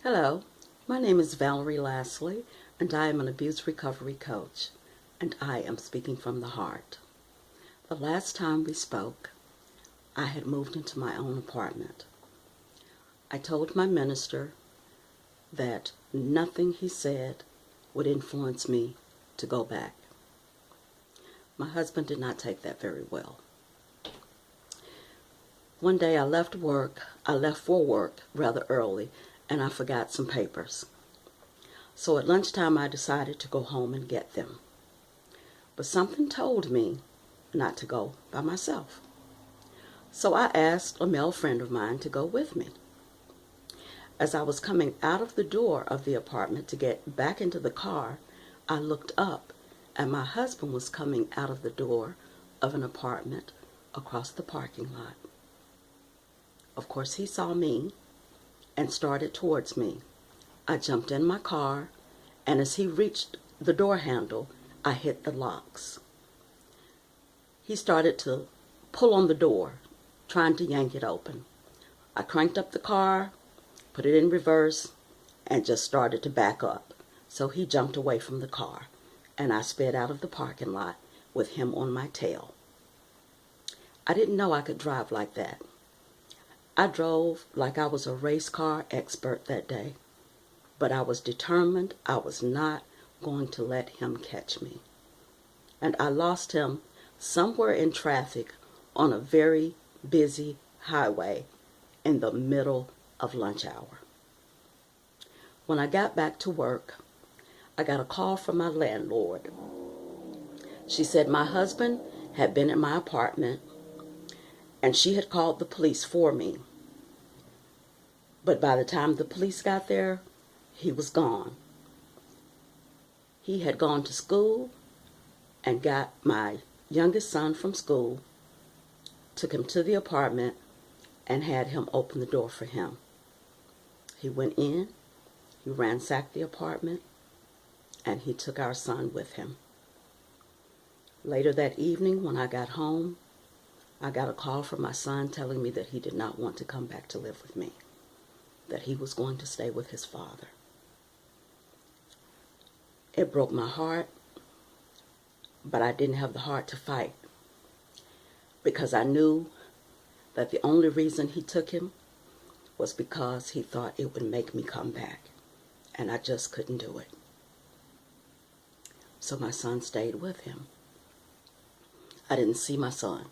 Hello, my name is Valerie Lastly, and I am an abuse recovery coach, and I am speaking from the heart. The last time we spoke, I had moved into my own apartment. I told my minister that nothing he said would influence me to go back. My husband did not take that very well. One day I left for work rather early, and I forgot some papers. So at lunchtime I decided to go home and get them. But something told me not to go by myself. So I asked a male friend of mine to go with me. As I was coming out of the door of the apartment to get back into the car, I looked up and my husband was coming out of the door of an apartment across the parking lot. Of course, he saw me and started towards me. I jumped in my car, and as he reached the door handle, I hit the locks. He started to pull on the door, trying to yank it open. I cranked up the car, put it in reverse, and just started to back up. So he jumped away from the car, and I sped out of the parking lot with him on my tail. I didn't know I could drive like that. I drove like I was a race car expert that day, but I was determined I was not going to let him catch me. And I lost him somewhere in traffic on a very busy highway in the middle of lunch hour. When I got back to work, I got a call from my landlord. She said my husband had been in my apartment and she had called the police for me. But by the time the police got there, he was gone. He had gone to school and got my youngest son from school, took him to the apartment, and had him open the door for him. He went in, he ransacked the apartment, and he took our son with him. Later that evening, when I got home, I got a call from my son telling me that he did not want to come back to live with me, that he was going to stay with his father. It broke my heart, but I didn't have the heart to fight because I knew that the only reason he took him was because he thought it would make me come back, and I just couldn't do it. So my son stayed with him. I didn't see my son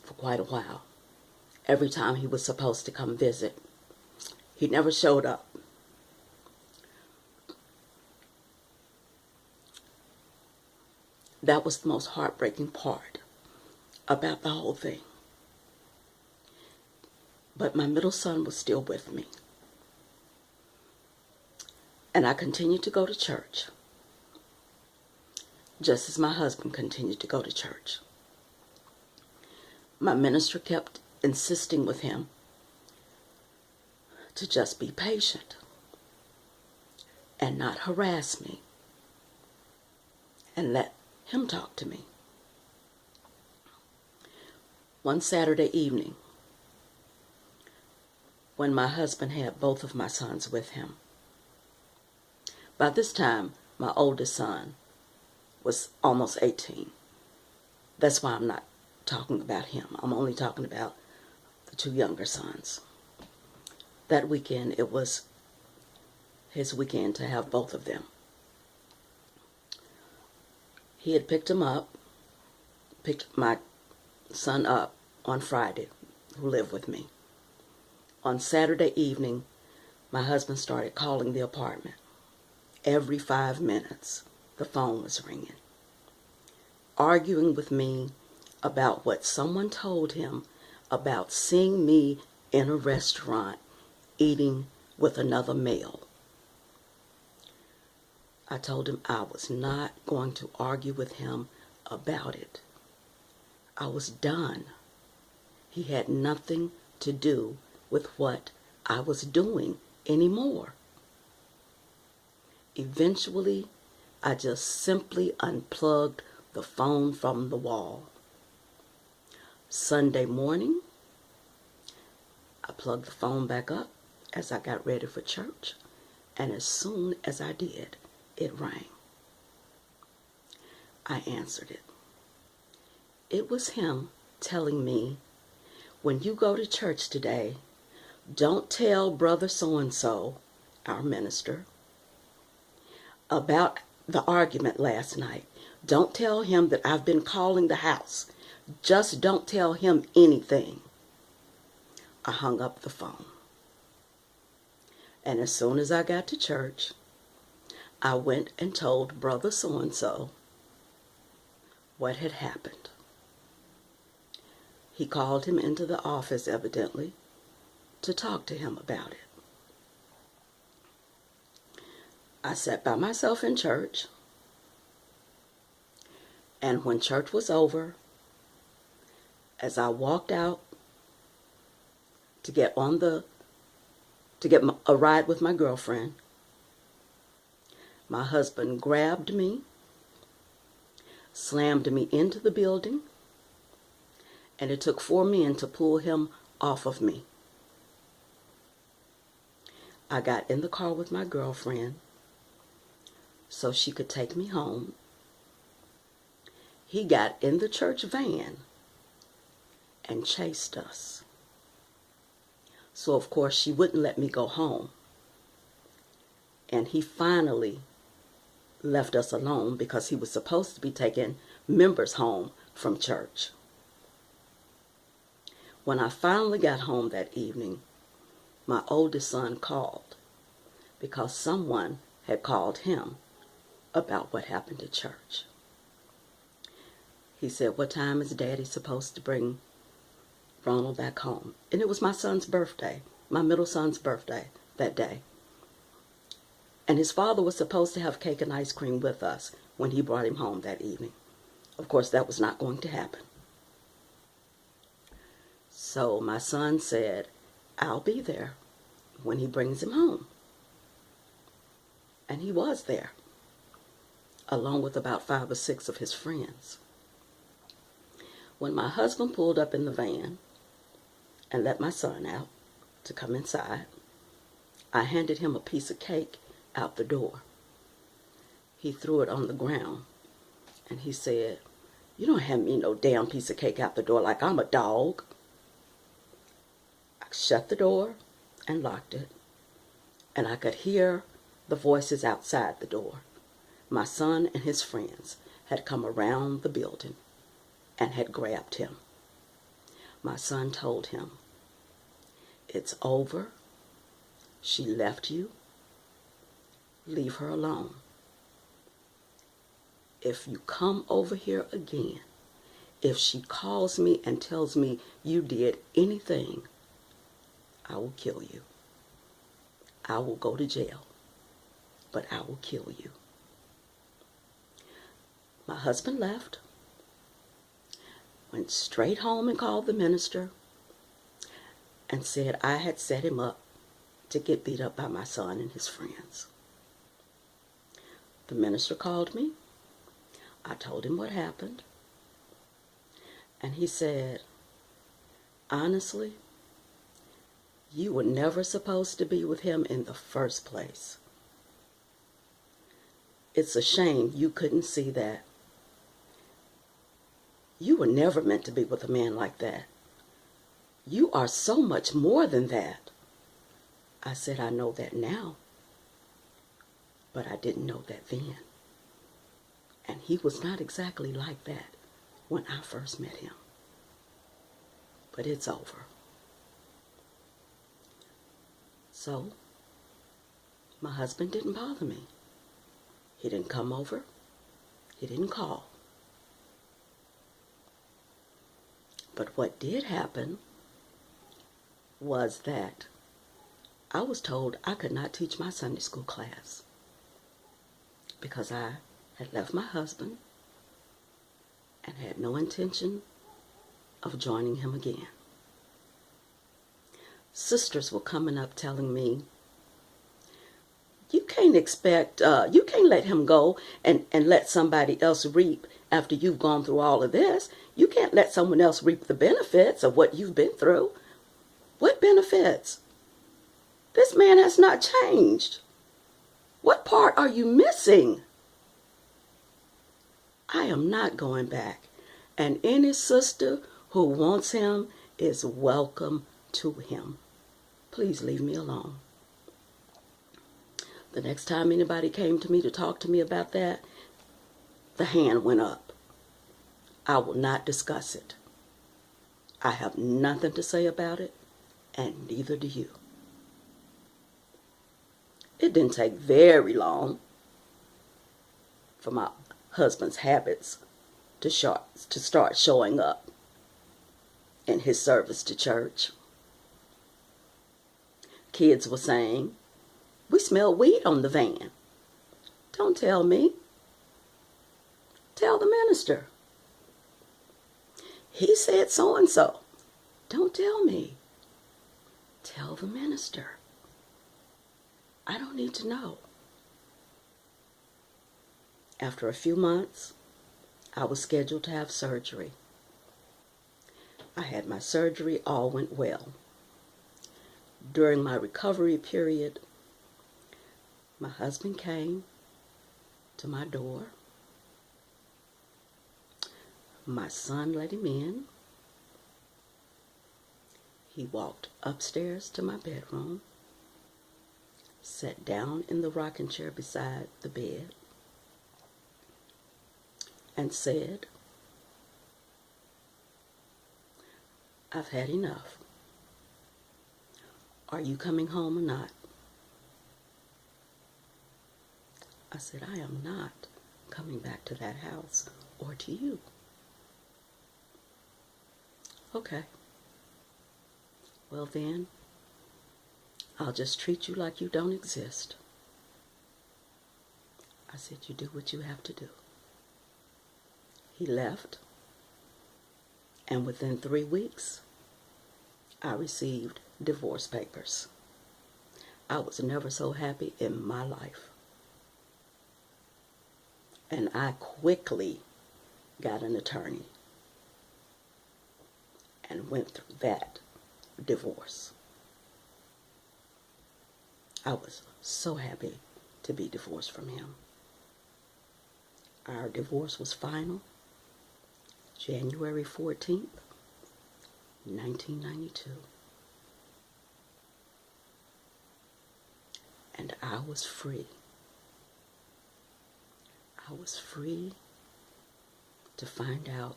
for quite a while. Every time he was supposed to come visit, he never showed up. That was the most heartbreaking part about the whole thing. But my middle son was still with me. And I continued to go to church, just as my husband continued to go to church. My minister kept insisting with him to just be patient and not harass me and let him talk to me. One Saturday evening, when my husband had both of my sons with him, by this time my oldest son was almost 18. That's why I'm not talking about him. I'm only talking about the two younger sons. That weekend, it was his weekend to have both of them. He had picked my son up on Friday, who lived with me. On Saturday evening, my husband started calling the apartment. Every 5 minutes, the phone was ringing, arguing with me about what someone told him about seeing me in a restaurant eating with another male. I told him I was not going to argue with him about it. I was done. He had nothing to do with what I was doing anymore. Eventually, I just simply unplugged the phone from the wall. Sunday morning, I plugged the phone back up as I got ready for church, and as soon as I did, it rang. I answered it. It was him telling me, when you go to church today, don't tell Brother so-and-so, our minister, about the argument last night. Don't tell him that I've been calling the house. Just don't tell him anything. I hung up the phone. And as soon as I got to church, I went and told Brother so-and-so what had happened. He called him into the office, evidently, to talk to him about it. I sat by myself in church, and when church was over, as I walked out to get a ride with my girlfriend, my husband grabbed me, slammed me into the building, and it took 4 men to pull him off of me. I got in the car with my girlfriend so she could take me home. He got in the church van and chased us. So of course she wouldn't let me go home. And he finally left us alone because he was supposed to be taking members home from church. When I finally got home that evening, my oldest son called because someone had called him about what happened at church. He said, "What time is Daddy supposed to bring Ronald back home?" And it was my son's birthday, my middle son's birthday that day. And his father was supposed to have cake and ice cream with us when he brought him home that evening. Of course, that was not going to happen. So my son said, "I'll be there when he brings him home." And he was there, along with about 5 or 6 of his friends. When my husband pulled up in the van and let my son out to come inside, I handed him a piece of cake out the door. He threw it on the ground and he said, "You don't hand me no damn piece of cake out the door like I'm a dog." I shut the door and locked it, and I could hear the voices outside the door. My son and his friends had come around the building and had grabbed him. My son told him, "It's over. She left you. Leave her alone. If you come over here again, if she calls me and tells me you did anything, I will kill you. I will go to jail, but I will kill you." My husband left, went straight home and called the minister and said I had set him up to get beat up by my son and his friends. The minister called me. I told him what happened. And he said, "Honestly, you were never supposed to be with him in the first place. It's a shame you couldn't see that. You were never meant to be with a man like that. You are so much more than that." I said, "I know that now, but I didn't know that then. And he was not exactly like that when I first met him. But it's over." So, my husband didn't bother me. He didn't come over. He didn't call. But what did happen was that I was told I could not teach my Sunday school class because I had left my husband and had no intention of joining him again. Sisters were coming up telling me, you can't let him go and let somebody else reap after you've gone through all of this. You can't let someone else reap the benefits of what you've been through." What benefits? This man has not changed. What part are you missing? I am not going back. And any sister who wants him is welcome to him. Please leave me alone. The next time anybody came to me to talk to me about that, the hand went up. I will not discuss it. I have nothing to say about it, and neither do you. It didn't take very long for my husband's habits to start showing up in his service to church. Kids were saying, "We smell weed on the van." Don't tell me. Tell the minister. He said so and so. Don't tell me. Tell the minister. I don't need to know. After a few months, I was scheduled to have surgery. I had my surgery, all went well. During my recovery period, my husband came to my door. My son let him in. He walked upstairs to my bedroom, sat down in the rocking chair beside the bed, and said, "I've had enough. Are you coming home or not?" I said, "I am not coming back to that house or to you." "Okay. Well then, I'll just treat you like you don't exist." I said, "You do what you have to do." He left, and within 3 weeks, I received divorce papers. I was never so happy in my life. And I quickly got an attorney and went through that divorce. I was so happy to be divorced from him. Our divorce was final January 14th, 1992. And I was free. I was free to find out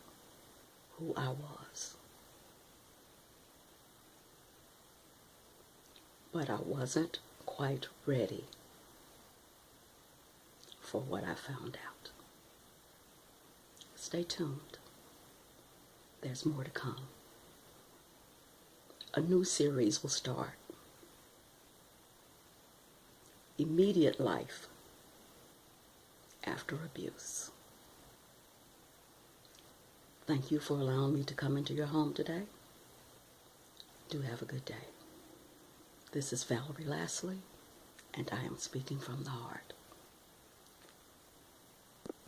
who I was. But I wasn't quite ready for what I found out. Stay tuned. There's more to come. A new series will start. Immediate life after abuse. Thank you for allowing me to come into your home today. Do have a good day. This is Valerie Lashley, and I am speaking from the heart.